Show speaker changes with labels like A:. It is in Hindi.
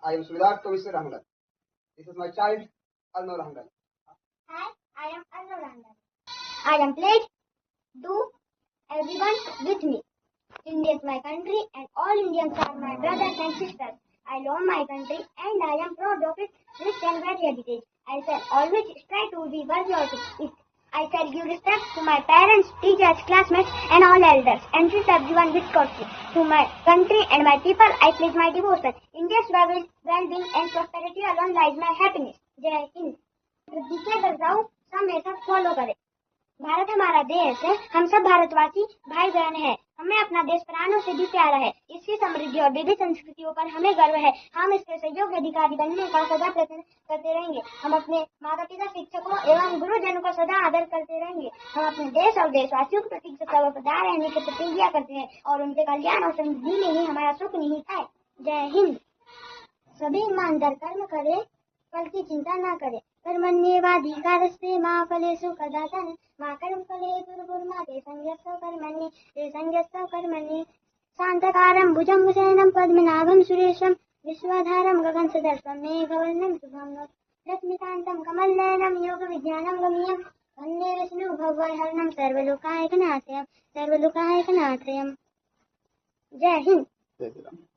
A: I am Siddharth Kovisse Rangal. This is my child, Arno Rangal.
B: Hi, I am Arno Rangal. I am pledged to everyone with me. India is my country and all Indians are my brothers and sisters. I love my country and I am proud of its rich and varied heritage. I shall always strive to be worthy of it. I shall give respect to my parents, teachers, classmates and all elders and treat everyone with courtesy. To my country and my people, I pledge my devotion. India's well-being and prosperity alone lies my happiness. जय हिंद। पीछे कर जाऊं, सब मेरे साथ फॉलो करें। भारत हमारा देश है, हम सब भारतवासी भाई बहन हैं। हमें अपना देश प्राणों से भी प्यारा है। इसकी समृद्धि और विविध संस्कृतियों पर हमें गर्व है। हम इसके सहयोग्य अधिकारी बनने का सदा प्रयत्न करते रहेंगे। हम अपने माता पिता, शिक्षकों एवं गुरुजनों का सदा आदर करते रहेंगे। हम अपने देश और देशवासियों के प्रति सर्वदा रहने की प्रतिज्ञा करते हैं और उनके कल्याण और समृद्धि में ही हमारा सुख निहित है। जय हिंद। सभी ईमानदार कर्म करें, फल की चिंता न करें। कर्मण्येवाधिकारस्ते मा फलेषु कदाचन मा कर्मफले दुर्गुणमा ते संन्यस्तः कर्मणि शान्तकारं भुजङ्गशयनं पद्मनाभं सुरेशं विश्वधारं गगनसदृशं मेघवर्णं शुभं रश्मिकान्तं कमलनयनं योगविज्ञानं गम्यं वन्दे विष्णु भगवद्हरणं सर्वलोकायकनाथं। जय हिंद।
A: जय श्री राम।